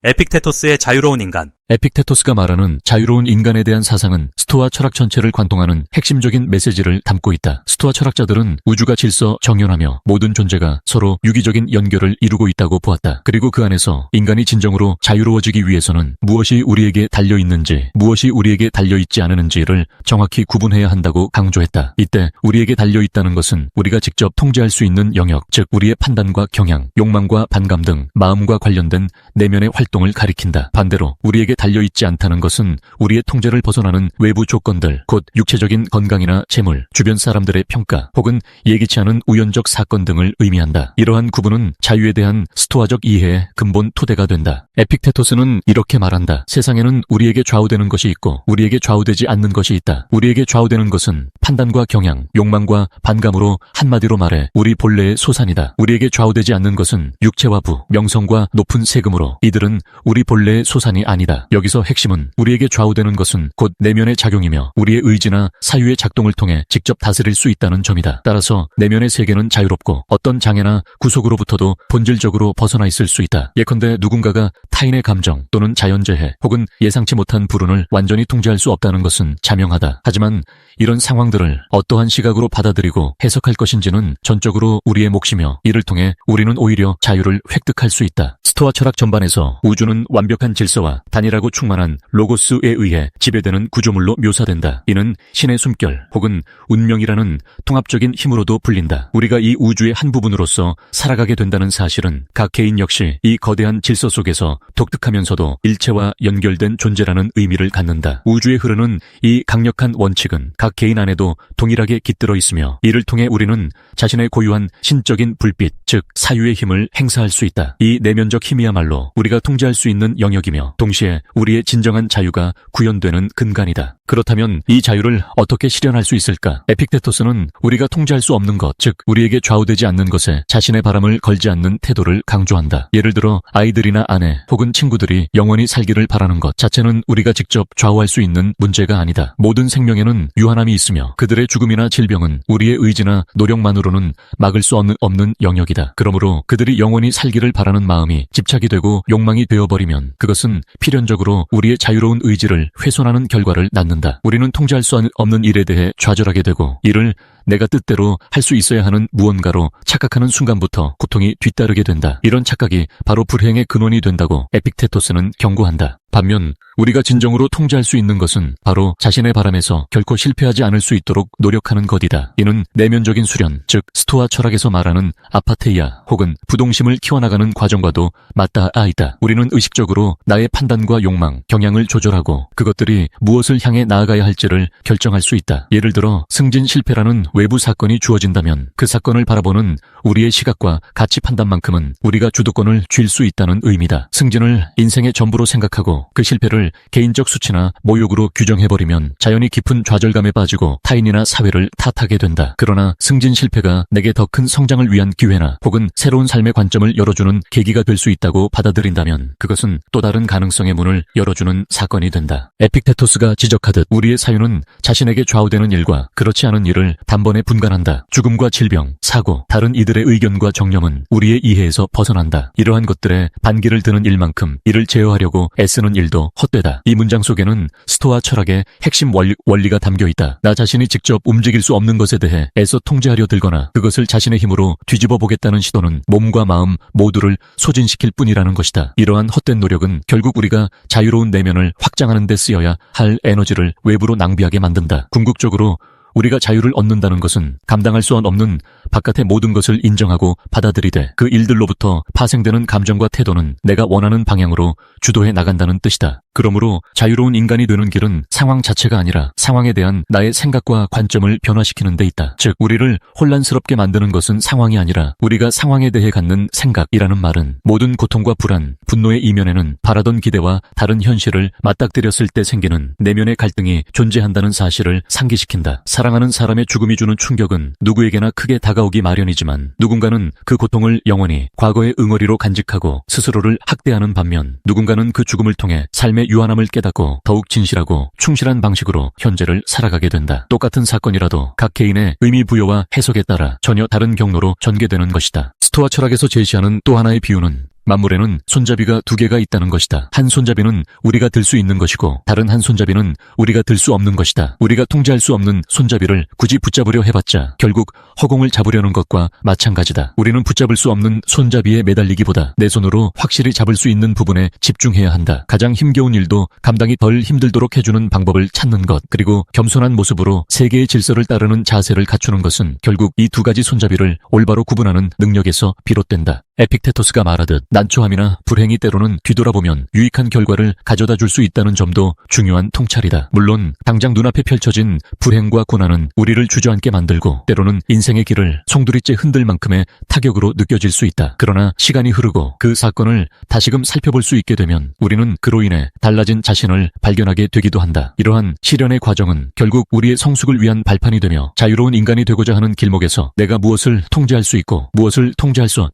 에픽테토스의 자유로운 인간. 에픽테토스가 말하는 자유로운 인간에 대한 사상은 스토아 철학 전체를 관통하는 핵심적인 메시지를 담고 있다. 스토아 철학자들은 우주가 질서 정연하며 모든 존재가 서로 유기적인 연결을 이루고 있다고 보았다. 그리고 그 안에서 인간이 진정으로 자유로워지기 위해서는 무엇이 우리에게 달려있는지, 무엇이 우리에게 달려있지 않은지를 정확히 구분해야 한다고 강조했다. 이때 우리에게 달려있다는 것은 우리가 직접 통제할 수 있는 영역, 즉 우리의 판단과 경향, 욕망과 반감 등 마음과 관련된 내면의 활동을 가리킨다. 반대로 우리에게 달려있지 않다는 것은 우리의 통제를 벗어나는 외부 조건들, 곧 육체적인 건강이나 재물, 주변 사람들의 평가, 혹은 예기치 않은 우연적 사건 등을 의미한다. 이러한 구분은 자유에 대한 스토아적 이해의 근본 토대가 된다. 에픽테토스는 이렇게 말한다. 세상에는 우리에게 좌우되는 것이 있고 우리에게 좌우되지 않는 것이 있다. 우리에게 좌우되는 것은 판단과 경향, 욕망과 반감으로 한마디로 말해 우리 본래의 소산이다. 우리에게 좌우되지 않는 것은 육체와 부, 명성과 높은 세금으로 이들은 우리 본래의 소산이 아니다. 여기서 핵심은 우리에게 좌우되는 것은 곧 내면의 작용이며 우리의 의지나 사유의 작동을 통해 직접 다스릴 수 있다는 점이다. 따라서 내면의 세계는 자유롭고 어떤 장애나 구속으로부터도 본질적으로 벗어나 있을 수 있다. 예컨대 누군가가 타인의 감정 또는 자연재해 혹은 예상치 못한 불운을 완전히 통제할 수 없다는 것은 자명하다. 하지만 이런 상황들을 어떠한 시각으로 받아들이고 해석할 것인지는 전적으로 우리의 몫이며 이를 통해 우리는 오히려 자유를 획득할 수 있다. 스토아 철학 전반에서 우주는 완벽한 질서와 단일하고 충만한 로고스에 의해 지배되는 구조물로 묘사된다. 이는 신의 숨결 혹은 운명이라는 통합적인 힘으로도 불린다. 우리가 이 우주의 한 부분으로서 살아가게 된다는 사실은 각 개인 역시 이 거대한 질서 속에서 독특하면서도 일체와 연결된 존재라는 의미를 갖는다. 우주에 흐르는 이 강력한 원칙은 각 개인 안에도 동일하게 깃들어 있으며 이를 통해 우리는 자신의 고유한 신적인 불빛, 즉 사유의 힘을 행사할 수 있다. 이 내면적 힘이야말로 우리가 통제할 수 있는 영역이며 동시에 우리의 진정한 자유가 구현되는 근간이다. 그렇다면 이 자유를 어떻게 실현할 수 있을까? 에픽테토스는 우리가 통제할 수 없는 것, 즉 우리에게 좌우되지 않는 것에 자신의 바람을 걸지 않는 태도를 강조한다. 예를 들어 아이들이나 아내 혹은 친구들이 영원히 살기를 바라는 것 자체는 우리가 직접 좌우할 수 있는 문제가 아니다. 모든 생명에는 유한함이 있으며 그들의 죽음이나 질병은 우리의 의지나 노력만으로는 막을 수 없는 영역이다. 그러므로 그들이 영원히 살기를 바라는 마음이 집착이 되고 욕망이 되어버리면 그것은 필연적으로 우리의 자유로운 의지를 훼손하는 결과를 낳는다. 우리는 통제할 수 없는 일에 대해 좌절하게 되고 이를 내가 뜻대로 할 수 있어야 하는 무언가로 착각하는 순간부터 고통이 뒤따르게 된다. 이런 착각이 바로 불행의 근원이 된다고 에픽테토스는 경고한다. 반면 우리가 진정으로 통제할 수 있는 것은 바로 자신의 바람에서 결코 실패하지 않을 수 있도록 노력하는 것이다. 이는 내면적인 수련, 즉 스토아 철학에서 말하는 아파테이아 혹은 부동심을 키워나가는 과정과도 맞닿아 있다. 우리는 의식적으로 나의 판단과 욕망, 경향을 조절하고 그것들이 무엇을 향해 나아가야 할지를 결정할 수 있다. 예를 들어 승진 실패라는 외부 사건이 주어진다면 그 사건을 바라보는 우리의 시각과 가치 판단만큼은 우리가 주도권을 쥘 수 있다는 의미다. 승진을 인생의 전부로 생각하고 그 실패를 개인적 수치나 모욕으로 규정해버리면 자연히 깊은 좌절감에 빠지고 타인이나 사회를 탓하게 된다. 그러나 승진 실패가 내게 더 큰 성장을 위한 기회나 혹은 새로운 삶의 관점을 열어주는 계기가 될 수 있다고 받아들인다면 그것은 또 다른 가능성의 문을 열어주는 사건이 된다. 에픽테토스가 지적하듯 우리의 사유는 자신에게 좌우되는 일과 그렇지 않은 일을 단번에 분간한다. 죽음과 질병, 사고, 다른 이들의 의견과 정념은 우리의 이해에서 벗어난다. 이러한 것들에 반기를 드는 일만큼 이를 제어하려고 애쓰는 일도 헛되다. 이 문장 속에는 스토아 철학의 핵심 원리가 담겨 있다. 나 자신이 직접 움직일 수 없는 것에 대해 애써 통제하려 들거나 그것을 자신의 힘으로 뒤집어 보겠다는 시도는 몸과 마음 모두를 소진시킬 뿐이라는 것이다. 이러한 헛된 노력은 결국 우리가 자유로운 내면을 확장하는 데 쓰여야 할 에너지를 외부로 낭비하게 만든다. 궁극적으로 우리가 자유를 얻는다는 것은 감당할 수 없는 바깥의 모든 것을 인정하고 받아들이되 그 일들로부터 파생되는 감정과 태도는 내가 원하는 방향으로 주도해 나간다는 뜻이다. 그러므로 자유로운 인간이 되는 길은 상황 자체가 아니라 상황에 대한 나의 생각과 관점을 변화시키는 데 있다. 즉 우리를 혼란스럽게 만드는 것은 상황이 아니라 우리가 상황에 대해 갖는 생각이라는 말은 모든 고통과 불안, 분노의 이면에는 바라던 기대와 다른 현실을 맞닥뜨렸을 때 생기는 내면의 갈등이 존재한다는 사실을 상기시킨다. 사랑하는 사람의 죽음이 주는 충격은 누구에게나 크게 다가오기 마련이지만 누군가는 그 고통을 영원히 과거의 응어리로 간직하고 스스로를 학대하는 반면 누군가는 그 죽음을 통해 삶의 유한함을 깨닫고 더욱 진실하고 충실한 방식으로 현재를 살아가게 된다. 똑같은 사건이라도 각 개인의 의미 부여와 해석에 따라 전혀 다른 경로로 전개되는 것이다. 스토아 철학에서 제시하는 또 하나의 비유는 만물에는 손잡이가 두 개가 있다는 것이다. 한 손잡이는 우리가 들 수 있는 것이고 다른 한 손잡이는 우리가 들 수 없는 것이다. 우리가 통제할 수 없는 손잡이를 굳이 붙잡으려 해봤자 결국 허공을 잡으려는 것과 마찬가지다. 우리는 붙잡을 수 없는 손잡이에 매달리기보다 내 손으로 확실히 잡을 수 있는 부분에 집중해야 한다. 가장 힘겨운 일도 감당이 덜 힘들도록 해주는 방법을 찾는 것, 그리고 겸손한 모습으로 세계의 질서를 따르는 자세를 갖추는 것은 결국 이 두 가지 손잡이를 올바로 구분하는 능력에서 비롯된다. 에픽테토스가 말하듯 난처함이나 불행이 때로는 뒤돌아보면 유익한 결과를 가져다 줄 수 있다는 점도 중요한 통찰이다. 물론 당장 눈앞에 펼쳐진 불행과 고난은 우리를 주저앉게 만들고 때로는 인생의 길을 송두리째 흔들 만큼의 타격으로 느껴질 수 있다. 그러나 시간이 흐르고 그 사건을 다시금 살펴볼 수 있게 되면 우리는 그로 인해 달라진 자신을 발견하게 되기도 한다. 이러한 시련의 과정은 결국 우리의 성숙을 위한 발판이 되며 자유로운 인간이 되고자 하는 길목에서 내가 무엇을 통제할 수 있고 무엇을 통제할 수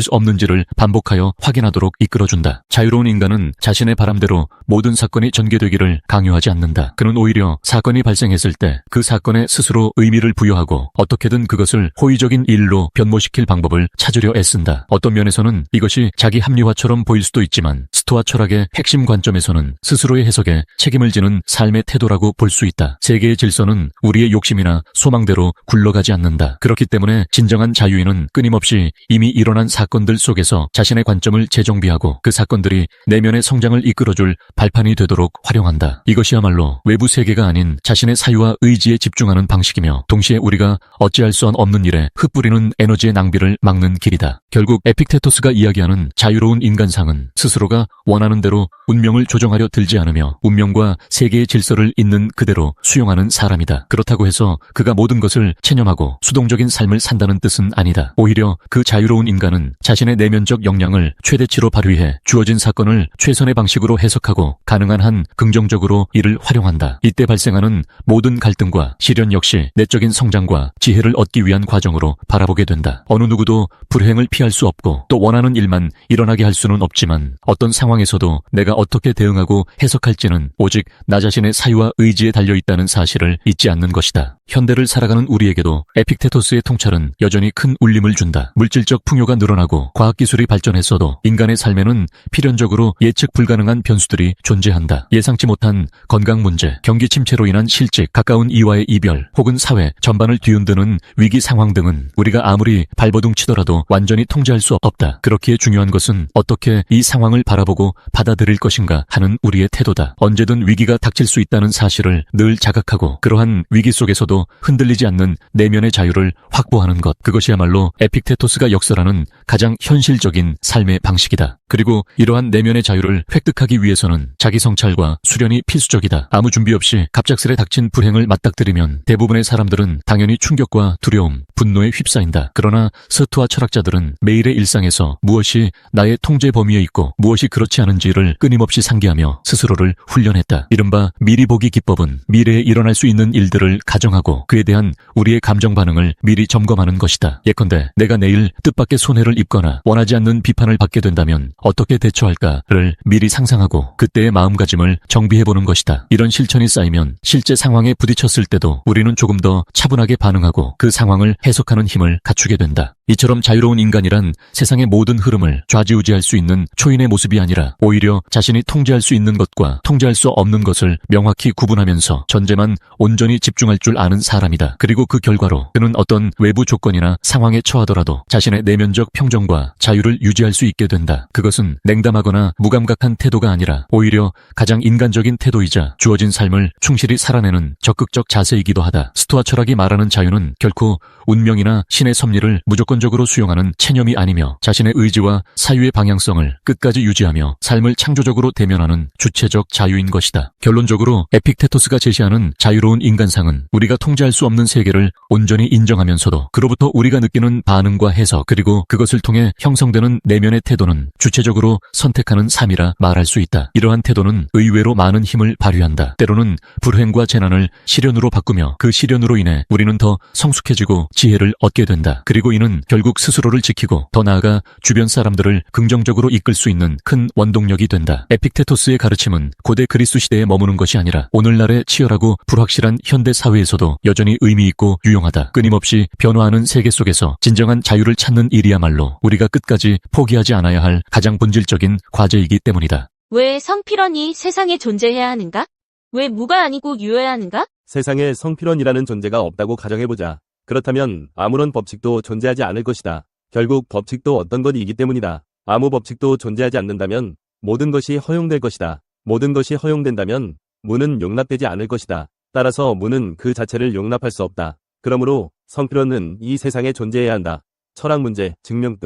없는지를 반복하여 확인하도록 이끌어준다. 자유로운 인간은 자신의 바람대로 모든 사건이 전개되기를 강요하지 않는다. 그는 오히려 사건이 발생했을 때 그 사건에 스스로 의미를 부여하고 어떻게든 그것을 호의적인 일로 변모시킬 방법을 찾으려 애쓴다. 어떤 면에서는 이것이 자기 합리화처럼 보일 수도 있지만 스토아 철학의 핵심 관점에서는 스스로의 해석에 책임을 지는 삶의 태도라고 볼 수 있다. 세계의 질서는 우리의 욕심이나 소망대로 굴러가지 않는다. 그렇기 때문에 진정한 자유인은 끊임없이 이미 일어난 사건들 속에서 자신의 관점을 재정비하고 그 사건들이 내면의 성장을 이끌어줄 발판이 되도록 활용한다. 이것이야말로 외부 세계가 아닌 자신의 사유와 의지에 집중하는 방식이며 동시에 우리가 어찌할 수 없는 일에 흩뿌리는 에너지의 낭비를 막는 길이다. 결국 에픽테토스가 이야기하는 자유로운 인간상은 스스로가 원하는 대로 운명을 조정하려 들지 않으며 운명과 세계의 질서를 있는 그대로 수용하는 사람이다. 그렇다고 해서 그가 모든 것을 체념하고 수동적인 삶을 산다는 뜻은 아니다. 오히려 그 자유로운 인간은 자신의 내면적 역량을 최대치로 발휘해 주어진 사건을 최선의 방식으로 해석하고 가능한 한 긍정적으로 이를 활용한다. 이때 발생하는 모든 갈등과 시련 역시 내적인 성장과 지혜를 얻기 위한 과정으로 바라보게 된다. 어느 누구도 불행을 피할 수 없고 또 원하는 일만 일어나게 할 수는 없지만 어떤 상황에서도 내가 어떻게 대응하고 해석할지는 오직 나 자신의 사유와 의지에 달려있다는 사실을 잊지 않는 것이다. 현대를 살아가는 우리에게도 에픽테토스의 통찰은 여전히 큰 울림을 준다. 물질적 풍요가 늘어나고 과학기술이 발전했어도 인간의 삶에는 필연적으로 예측 불가능한 변수들이 존재한다. 예상치 못한 건강 문제, 경기 침체로 인한 실직, 가까운 이와의 이별, 혹은 사회 전반을 뒤흔드는 위기 상황 등은 우리가 아무리 발버둥 치더라도 완전히 통제할 수 없다. 그렇기에 중요한 것은 어떻게 이 상황을 바라보고 받아들일 것인가 하는 우리의 태도다. 언제든 위기가 닥칠 수 있다는 사실을 늘 자각하고 그러한 위기 속에서도 흔들리지 않는 내면의 자유를 확보하는 것. 그것이야말로 에픽테토스가 역설하는 가장 현실적인 삶의 방식이다. 그리고 이러한 내면의 자유를 획득하기 위해서는 자기 성찰과 수련이 필수적이다. 아무 준비 없이 갑작스레 닥친 불행을 맞닥뜨리면 대부분의 사람들은 당연히 충격과 두려움, 분노에 휩싸인다. 그러나 스토아 철학자들은 매일의 일상에서 무엇이 나의 통제 범위에 있고 무엇이 그렇지 않은지를 끊임없이 상기하며 스스로를 훈련했다. 이른바 미리 보기 기법은 미래에 일어날 수 있는 일들을 가정하고 그에 대한 우리의 감정 반응을 미리 점검하는 것이다. 예컨대 내가 내일 뜻밖의 손해를 입거나 원하지 않는 비판을 받게 된다면 어떻게 대처할까를 미리 상상하고 그때의 마음가짐을 정비해보는 것이다. 이런 실천이 쌓이면 실제 상황에 부딪혔을 때도 우리는 조금 더 차분하게 반응하고 그 상황을 해석하는 힘을 갖추게 된다. 이처럼 자유로운 인간이란 세상의 모든 흐름을 좌지우지할 수 있는 초인의 모습이 아니라 오히려 자신이 통제할 수 있는 것과 통제할 수 없는 것을 명확히 구분하면서 전제만 온전히 집중할 줄 아는 사람이다. 그리고 그 결과로 그는 어떤 외부 조건이나 상황에 처하더라도 자신의 내면적 평정과 자유를 유지할 수 있게 된다. 그것은 냉담하거나 무감각한 태도가 아니라 오히려 가장 인간적인 태도이자 주어진 삶을 충실히 살아내는 적극적 자세이기도 하다. 스토아 철학이 말하는 자유는 결코 운명이나 신의 섭리를 무조건적으로 수용하는 체념이 아니며 자신의 의지와 사유의 방향성을 끝까지 유지하며 삶을 창조적으로 대면하는 주체적 자유인 것이다. 결론적으로 에픽테토스가 제시하는 자유로운 인간상은 우리가 통제할 수 없는 세계를 온전히 인정하면서도 그로부터 우리가 느끼는 반응과 해석 그리고 그것을 통해 형성되는 내면의 태도는 주체적으로 선택하는 삶이라 말할 수 있다. 이러한 태도는 의외로 많은 힘을 발휘한다. 때로는 불행과 재난을 시련으로 바꾸며 그 시련으로 인해 우리는 더 성숙해지고 지혜를 얻게 된다. 그리고 이는 결국 스스로를 지키고 더 나아가 주변 사람들을 긍정적으로 이끌 수 있는 큰 원동력이 된다. 에픽테토스의 가르침은 고대 그리스 시대에 머무는 것이 아니라 오늘날의 치열하고 불확실한 현대 사회에서도 여전히 의미 있고 유용하다. 끊임없이 변화하는 세계 속에서 진정한 자유를 찾는 일이야말로 우리가 끝까지 포기하지 회피하지 않아야 할 가장 본질적인 과제이기 때문이다. 왜 성필원이 세상에 존재해야 하는가? 왜 무가 아니고 유여야 하는가? 세상에 성필원이라는 존재가 없다고 가정해보자. 그렇다면 아무런 법칙도 존재하지 않을 것이다. 결국 법칙도 어떤 것이기 때문이다. 아무 법칙도 존재하지 않는다면 모든 것이 허용될 것이다. 모든 것이 허용된다면 무는 용납되지 않을 것이다. 따라서 무는 그 자체를 용납할 수 없다. 그러므로 성필원은 이 세상에 존재해야 한다. 철학 문제 증명 끝.